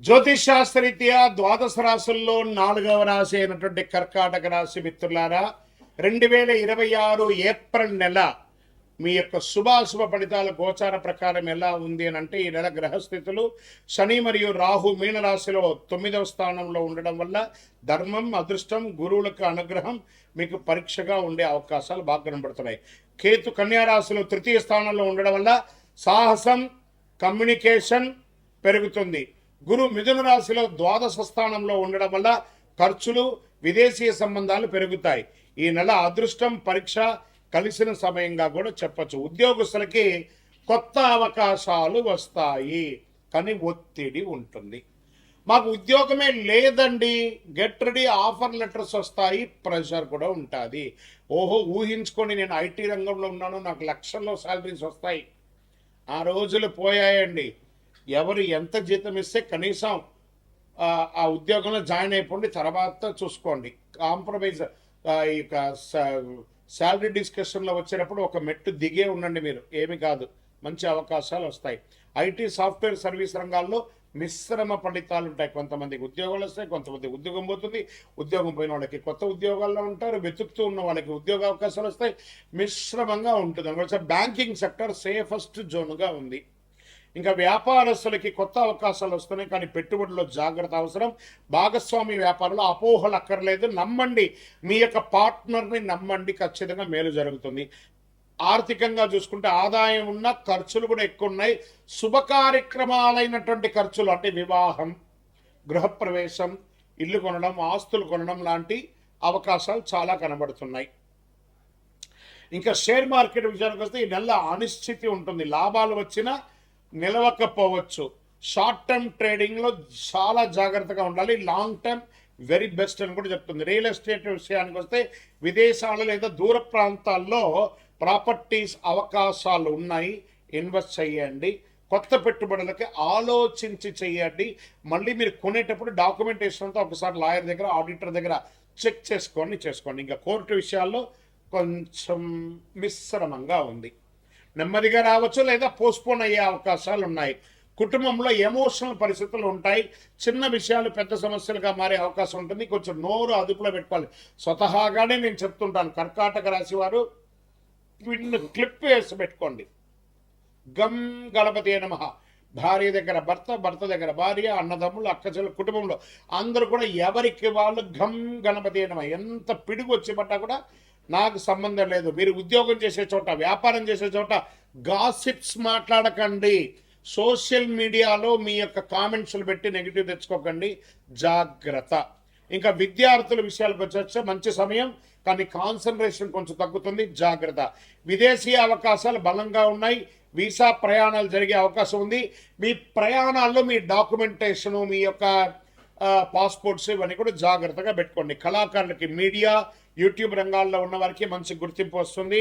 జ్యోతిషాస్త్రరీత్యా ద్వాదశ రాశుల్లో 4వ రాశి అయినటువంటి కర్కాటక రాశి మిత్రులారా, 2026 ఏప్రిల్ నెల మీ యొక్క శుభాశుభ ఫలితాల గోచార ప్రకారం ఎలా ఉంది అని అంటే, ఈ నెల గ్రహస్థితులు శని మరియు రాహు మీనరాశిలో 9వ స్థానంలో ఉండడం వల్ల ధర్మం, అదృష్టం, గురువులకు అనుగ్రహం మీకు పరీక్షగా ఉండే అవకాశాలు బాగా కనబడుతున్నాయి. కేతు కన్యారాశిలో 3వ స్థానంలో ఉండడం వల్ల సాహసం, కమ్యూనికేషన్ పెరుగుతుంది. గురు మిథున రాశిలో ద్వాదశ స్థానంలో ఉండడం వల్ల ఖర్చులు, విదేశీయ సంబంధాలు పెరుగుతాయి. ఈ నెల అదృష్టం, పరీక్ష కలిసిన సమయంగా కూడా చెప్పచ్చు. ఉద్యోగస్తులకి కొత్త అవకాశాలు వస్తాయి, కానీ ఒత్తిడి ఉంటుంది. మాకు ఉద్యోగమే లేదండి, గెట్ రెడీ, ఆఫర్ లెటర్స్ వస్తాయి, ప్రెషర్ కూడా ఉంటుంది. ఓహో, ఊహించుకొని నేను ఐటీ రంగంలో ఉన్నాను, నాకు లక్షల్లో శాలరీస్ వస్తాయి. ఆ రోజులు పోయాయండి. ఎవరు ఎంత జీతం ఇస్తే కనీసం ఆ ఉద్యోగంలో జాయిన్ అయిపోండి, తర్వాత చూసుకోండి. కాంప్రమైజ్ ఇక శాలరీ డిస్కషన్లో వచ్చేటప్పుడు ఒక మెట్టు దిగే ఉండండి. మీరు ఏమి కాదు, మంచి అవకాశాలు వస్తాయి. ఐటీ, సాఫ్ట్వేర్ సర్వీస్ రంగాల్లో మిశ్రమ ఫలితాలు ఉంటాయి. కొంతమందికి ఉద్యోగాలు వస్తాయి, కొంతమంది ఉద్యోగం పోతుంది. ఉద్యోగం పోయిన వాళ్ళకి కొత్త ఉద్యోగాల్లో ఉంటారు, వెతుకుతూ ఉన్న వాళ్ళకి ఉద్యోగ అవకాశాలు వస్తాయి. మిశ్రమంగా ఉంటుంది. అందువల్ల బ్యాంకింగ్ సెక్టర్ సేఫెస్ట్ జోన్గా ఉంది. ఇంకా వ్యాపారస్తులకి కొత్త అవకాశాలు వస్తున్నాయి, కానీ పెట్టుబడిలో జాగ్రత్త అవసరం. భాగస్వామి వ్యాపారంలో అపోహలు అక్కర్లేదు, నమ్మండి. మీ యొక్క పార్ట్నర్ని నమ్మండి, ఖచ్చితంగా మేలు జరుగుతుంది. ఆర్థికంగా చూసుకుంటే ఆదాయం ఉన్న, ఖర్చులు కూడా ఎక్కువ ఉన్నాయి. శుభ కార్యక్రమాలైనటువంటి ఖర్చులు అంటే వివాహం, గృహప్రవేశం, ఇల్లు కొనడం, ఆస్తులు కొనడం లాంటి అవకాశాలు చాలా కనబడుతున్నాయి. ఇంకా షేర్ మార్కెట్ విషయానికి వస్తే ఈ నెల అనిశ్చితి ఉంటుంది. లాభాలు వచ్చినా నిలవకపోవచ్చు. షార్ట్ టర్మ్ ట్రేడింగ్లో చాలా జాగ్రత్తగా ఉండాలి. లాంగ్ టర్మ్ వెరీ బెస్ట్ అని కూడా చెప్తుంది. రియల్ ఎస్టేట్ విషయానికి వస్తే విదేశాలు లేదా దూర ప్రాంతాల్లో ప్రాపర్టీస్ అవకాశాలు ఉన్నాయి, ఇన్వెస్ట్ చేయండి. కొత్త పెట్టుబడులకి ఆలోచించి చేయండి. మళ్ళీ మీరు కొనేటప్పుడు డాక్యుమెంటేషన్ అంతా ఒకసారి లాయర్ దగ్గర, ఆడిటర్ దగ్గర చెక్ చేసుకోండి. ఇంకా కోర్టు విషయాల్లో కొంచెం మిశ్రమంగా ఉంది. నెమ్మదిగా రావచ్చు, లేదా పోస్ట్పోన్ అయ్యే అవకాశాలు ఉన్నాయి. కుటుంబంలో ఎమోషనల్ పరిస్థితులు ఉంటాయి. చిన్న విషయాలు పెద్ద సమస్యలుగా మారే అవకాశం ఉంటుంది. కొంచెం నోరు అదుపులో పెట్టుకోవాలి. స్వతహాగానే నేను చెప్తుంటాను, కర్కాటక రాశి వారు క్లిప్ వేసి పెట్టుకోండి. గమ్ గణపతి నమః. భార్య దగ్గర భర్త, భర్త దగ్గర భార్య, అన్నదమ్ములు, అక్కచెల్లెలు, కుటుంబంలో అందరూ కూడా ఎవరికి వాళ్ళు గమ్ గణపతి నమః. ఎంత పిడుగు వచ్చి పట్టా కూడా నాకు సంబంధం లేదు. మీరు ఉద్యోగం చేసే చోట, వ్యాపారం చేసే చోట గాసిప్స్ మాట్లాడకండి. సోషల్ మీడియాలో మీ యొక్క కామెంట్స్లు పెట్టి నెగిటివ్ తెచ్చుకోకండి, జాగ్రత్త. ఇంకా విద్యార్థుల విషయాలకు వచ్చేస్తే మంచి సమయం, కానీ కాన్సన్ట్రేషన్ కొంచెం తగ్గుతుంది, జాగ్రత్త. విదేశీ అవకాశాలు బలంగా ఉన్నాయి. వీసా ప్రయాణాలు జరిగే అవకాశం ఉంది. మీ ప్రయాణాల్లో మీ డాక్యుమెంటేషను, మీ యొక్క పాస్పోర్ట్స్ ఇవన్నీ కూడా జాగ్రత్తగా పెట్టుకోండి. కళాకారులకి, మీడియా, యూట్యూబ్ రంగాల్లో ఉన్న వారికి మంచి గుర్తింపు వస్తుంది,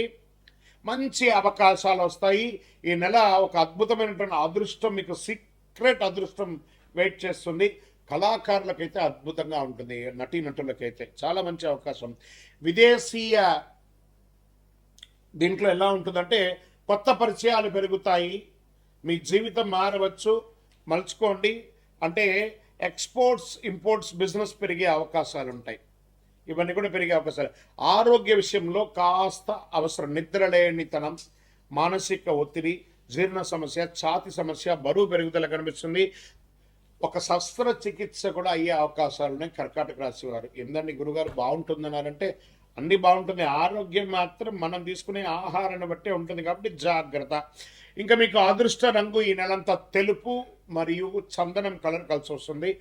మంచి అవకాశాలు వస్తాయి. ఈ నెల ఒక అద్భుతమైనటువంటి అదృష్టం, మీకు సీక్రెట్ అదృష్టం వెయిట్ చేస్తుంది. కళాకారులకైతే అద్భుతంగా ఉంటుంది, నటీనటులకైతే చాలా మంచి అవకాశం. విదేశీయ దీంట్లో ఎలా ఉంటుందంటే కొత్త పరిచయాలు పెరుగుతాయి, మీ జీవితం మారవచ్చు, మలుచుకోండి. అంటే ఎక్స్పోర్ట్స్, ఇంపోర్ట్స్ బిజినెస్ పెరిగే అవకాశాలు ఉంటాయి. ఇవన్నీ కూడా పెరిగే అవకాశాలు. ఆరోగ్య విషయంలో కాస్త అవసరం. నిద్రలేనితనం, మానసిక ఒత్తిడి, జీర్ణ సమస్య, ఛాతి సమస్య, బరువు పెరుగుదల కనిపిస్తుంది. ఒక శస్త్రచికిత్స కూడా అయ్యే అవకాశాలు ఉన్నాయి కర్కాటక రాశి వారు. ఏందండి గురుగారు బాగుంటుందన్నారంటే అన్నీ బాగుంటుంది, ఆరోగ్యం మాత్రం మనం తీసుకునే ఆహారాన్ని బట్టే ఉంటుంది, కాబట్టి జాగ్రత్త. ఇంకా మీకు అదృష్ట రంగు ఈ నెలంతా తెలుపు మరియు చందనం కలర్ కలిసి వస్తుంది.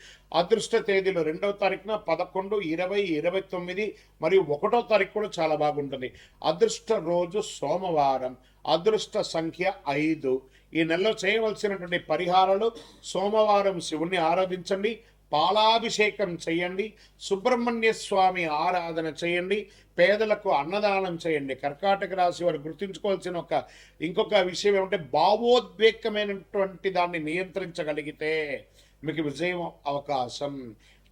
అదృష్ట తేదీలు 2వ తారీఖున 11, 20, 29 మరియు 1వ తారీఖు కూడా చాలా బాగుంటుంది. అదృష్ట రోజు సోమవారం. అదృష్ట సంఖ్య 5. ఈ నెలలో చేయవలసినటువంటి పరిహారాలు: సోమవారం శివుణ్ణి ఆరాధించండి, పాలాభిషేకం చేయండి, సుబ్రహ్మణ్య స్వామి ఆరాధన చేయండి, పేదలకు అన్నదానం చేయండి. కర్కాటక రాశి వారు గుర్తుంచుకోవాల్సిన ఇంకొక విషయం ఏమంటే, భావోద్వేగమైనటువంటి దాన్ని నియంత్రించగలిగితే మీకు విజయం అవకాశం.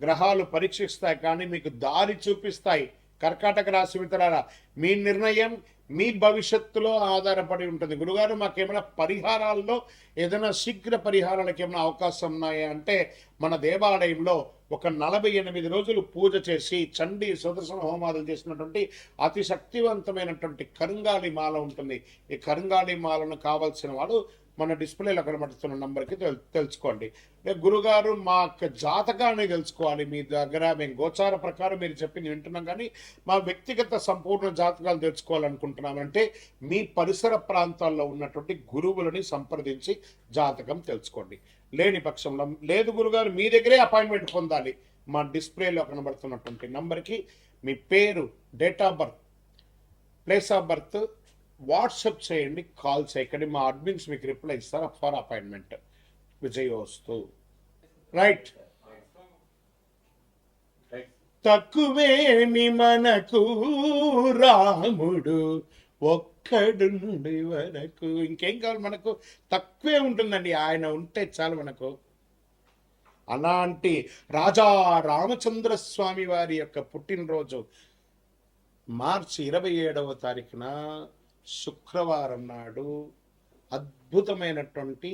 గ్రహాలు పరీక్షిస్తాయి, కానీ మీకు దారి చూపిస్తాయి, కర్కాటక రాశి మిత్రులారా, మీ నిర్ణయం మీ భవిష్యత్తులో ఆధారపడి ఉంటుంది. గురుగారు మాకేమైనా పరిహారాల్లో ఏదైనా శీఘ్ర పరిహారాలకు ఏమైనా అవకాశం ఉన్నాయా అంటే, మన దేవాలయంలో ఒక 48 రోజులు పూజ చేసి చండీ సుదర్శన హోమాలు చేసినటువంటి అతి శక్తివంతమైనటువంటి కరుంగాలి మాల ఉంటుంది. ఈ కరుంగాలి మాలను కావాల్సిన వాడు మన డిస్ప్లేలో కనబడుతున్న నంబర్కి తెలుసుకోండి. గురుగారు మా యొక్క జాతకాన్ని తెలుసుకోవాలి మీ దగ్గర, మేము గోచార ప్రకారం మీరు చెప్పింది వింటున్నాం, కానీ మా వ్యక్తిగత సంపూర్ణ జాతకాలు తెలుసుకోవాలనుకుంటున్నామంటే మీ పరిసర ప్రాంతాల్లో ఉన్నటువంటి గురువులని సంప్రదించి జాతకం తెలుసుకోండి. లేని పక్షంలో లేదు గురుగారు మీ దగ్గరే అపాయింట్మెంట్ పొందాలి, మా డిస్ప్లేలో కనబడుతున్నటువంటి నంబర్కి మీ పేరు, date of birth, place of birth WhatsApp చేయండి, కాల్ చేయకండి. మా అడ్మిన్స్ మీకు రిప్లై ఇస్తారు ఫర్ అపాయింట్మెంట్. విజయోస్తు. రైట్. తక్కువేమి మనకు రాముడు ఒక్కడుండి వరకు, ఇంకేం కావాలి మనకు? తక్కువే ఉంటుందండి, ఆయన ఉంటే చాలు మనకు. అలాంటి రాజా రామచంద్ర స్వామి వారి యొక్క పుట్టినరోజు మార్చి 27వ తారీఖున శుక్రవారం నాడు అద్భుతమైనటువంటి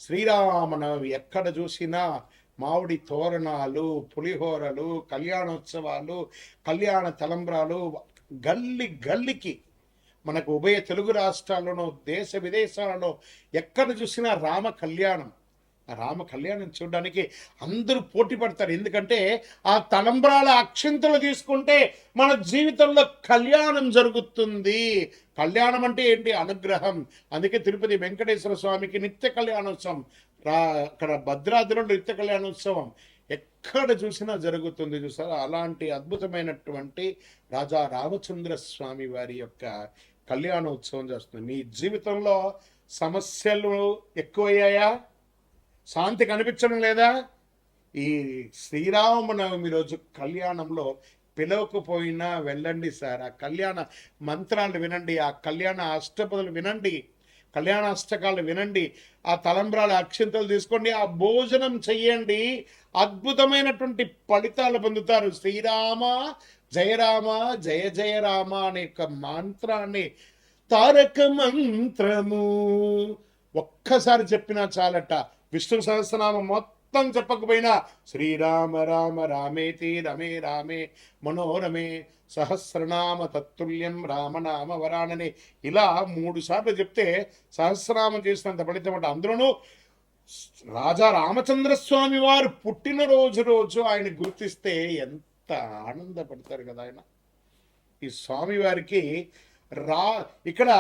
శ్రీరామనవమి. ఎక్కడ చూసినా మామిడి తోరణాలు, పులిహోరలు, కళ్యాణోత్సవాలు, కళ్యాణ తలంబ్రాలు, గల్లి గల్లికి మనకు ఉభయ తెలుగు రాష్ట్రాల్లోనూ దేశ విదేశాలలో ఎక్కడ చూసినా రామ కళ్యాణం. రామ కళ్యాణం చూడడానికి అందరూ పోటీ పడతారు. ఎందుకంటే ఆ తలంబ్రాల అక్షింతలు తీసుకుంటే మన జీవితంలో కళ్యాణం జరుగుతుంది. కళ్యాణం అంటే ఏంటి? అనుగ్రహం. అందుకే తిరుపతి వెంకటేశ్వర స్వామికి నిత్య కళ్యాణోత్సవం, అక్కడ భద్రాద్రిలో నిత్య కళ్యాణోత్సవం ఎక్కడ చూసినా జరుగుతుంది. చూసారా? అలాంటి అద్భుతమైనటువంటి రాజా రామచంద్ర స్వామి వారి యొక్క కళ్యాణోత్సవం చేస్తుంది. మీ జీవితంలో సమస్యలు ఎక్కువయ్యాయా? శాంతి కనిపించడం లేదా? ఈ శ్రీరామనవమి రోజు కళ్యాణంలో పిలవకపోయినా వెళ్ళండి సార్. ఆ కళ్యాణ మంత్రాలు వినండి, ఆ కళ్యాణ అష్టపదులు వినండి, కళ్యాణ అష్టకాలు వినండి, ఆ తలంబ్రాల అక్షింతలు తీసుకోండి, ఆ భోజనం చెయ్యండి. అద్భుతమైనటువంటి ఫలితాలు పొందుతారు. శ్రీరామ జయ రామ జయ జయ రామ అనే యొక్క మంత్రాన్ని, తారక మంత్రము ఒక్కసారి చెప్పినా చాలట. విష్ణు సహస్రనామం మొత్తం చెప్పకపోయినా శ్రీరామ రామ రామేతి రమే రామే మనోరమే సహస్రనామ తత్తుల్యం రామనామ వరాణని ఇలా 3 సార్లు చెప్తే సహస్రనామం చేసినంత ఫలితం అంట. అందులోనూ రాజా రామచంద్రస్వామి వారు పుట్టినరోజు ఆయన గుర్తిస్తే ఎంత ఆనందపడతారు కదా ఆయన. ఈ స్వామి వారికి ఇక్కడ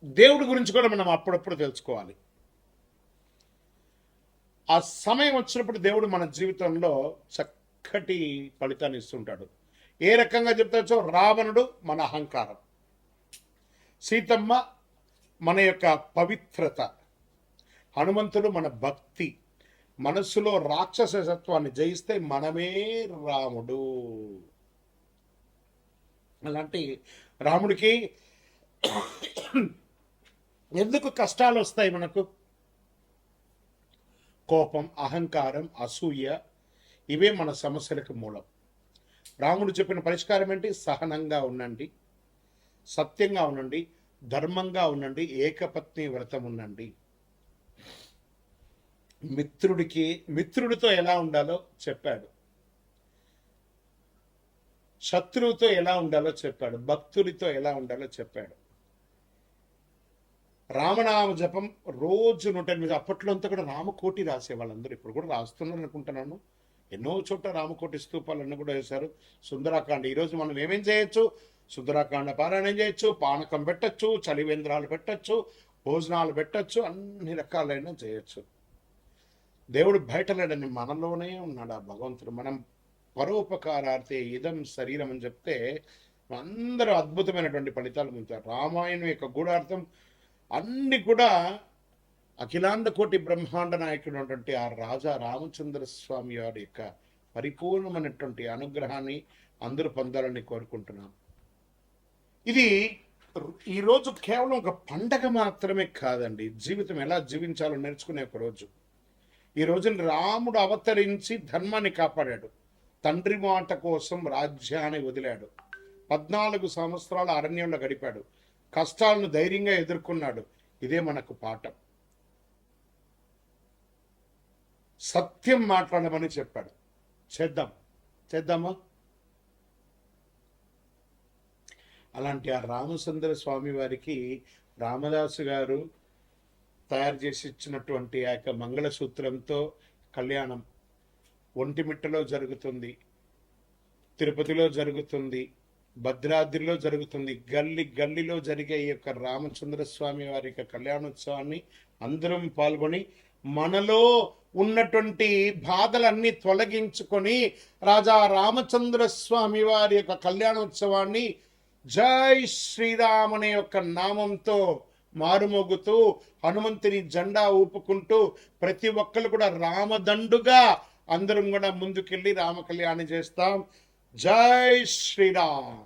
దేవుడి గురించి కూడా మనం అప్పుడప్పుడు తెలుసుకోవాలి. ఆ సమయం వచ్చినప్పుడు దేవుడు మన జీవితంలో చక్కటి ఫలితాన్ని ఇస్తుంటాడు. ఏ రకంగా చెప్తాచో, రావణుడు మన అహంకారం, సీతమ్మ మన యొక్క పవిత్రత, హనుమంతుడు మన భక్తి, మనస్సులో రాక్షసత్వాన్ని జయిస్తే మనమే రాముడు. అలాంటి రాముడికి ఎందుకు కష్టాలు వస్తాయి మనకు? కోపం, అహంకారం, అసూయ, ఇవే మన సమస్యలకు మూలం. రాముడు చెప్పిన పరిష్కారం ఏంటి? సహనంగా ఉండండి, సత్యంగా ఉండండి, ధర్మంగా ఉండండి, ఏకపత్ని వ్రతం ఉండండి. మిత్రుడితో ఎలా ఉండాలో చెప్పాడు, శత్రువుతో ఎలా ఉండాలో చెప్పాడు, భక్తుడితో ఎలా ఉండాలో చెప్పాడు. రామనామ జపం రోజు 108. అప్పట్లో అంతా కూడా రామకోటి రాసే వాళ్ళందరూ, ఇప్పుడు కూడా రాస్తున్నారు అనుకుంటున్నాను. ఎన్నో చోట్ల రామకోటి స్తూపాలన్నీ కూడా వేశారు. సుందరాకాండ ఈరోజు మనం ఏమేం చేయొచ్చు? సుందరాకాండ పారాయణం చేయొచ్చు, పానకం పెట్టచ్చు, చలివేంద్రాలు పెట్టచ్చు, భోజనాలు పెట్టచ్చు, అన్ని రకాలైన చేయొచ్చు. దేవుడు బయట లేడని మనలోనే ఉన్నాడు ఆ భగవంతుడు. మనం పరోపకారార్థే ఇదం శరీరం అని చెప్తే అందరూ అద్భుతమైనటువంటి ఫలితాలు పొందుతారు. రామాయణం యొక్క గూఢార్థం అన్ని కూడా అఖిలాండ కోటి బ్రహ్మాండ నాయకుడు అటువంటి ఆ రాజా రామచంద్ర స్వామి వారి యొక్క పరిపూర్ణమైనటువంటి అనుగ్రహాన్ని అందరూ పొందాలని కోరుకుంటున్నాం. ఇది ఈరోజు కేవలం ఒక పండగ మాత్రమే కాదండి, జీవితం ఎలా జీవించాలో నేర్చుకునే ఒక రోజు. ఈ రోజున రాముడు అవతరించి ధర్మాన్ని కాపాడాడు. తండ్రి మాట కోసం రాజ్యాన్ని వదిలాడు. 14 సంవత్సరాల అరణ్యంలో గడిపాడు. కష్టాలను ధైర్యంగా ఎదుర్కొన్నాడు. ఇదే మనకు పాఠం. సత్యం మాట్లాడమని చెప్పాడు. చేద్దామా? అలాంటి ఆ రామచంద్ర స్వామి వారికి రామదాసు గారు తయారు చేసి ఇచ్చినటువంటి ఆ యొక్క మంగళసూత్రంతో కళ్యాణం ఒంటిమిట్టలో జరుగుతుంది, తిరుపతిలో జరుగుతుంది, భద్రాద్రిలో జరుగుతుంది. గల్లీలో జరిగే ఈ యొక్క రామచంద్ర స్వామి వారి యొక్క కళ్యాణోత్సవాన్ని అందరం పాల్గొని మనలో ఉన్నటువంటి బాధలన్నీ తొలగించుకొని రాజా రామచంద్ర స్వామి వారి యొక్క కళ్యాణోత్సవాన్ని జై శ్రీరామ్ అనే యొక్క నామంతో మారుమోగుతూ హనుమంతుని జెండా ఊపుకుంటూ ప్రతి ఒక్కరు కూడా రామదండుగా అందరం కూడా ముందుకెళ్ళి రామ కళ్యాణం చేస్తాం. జై శ్రీరామ్.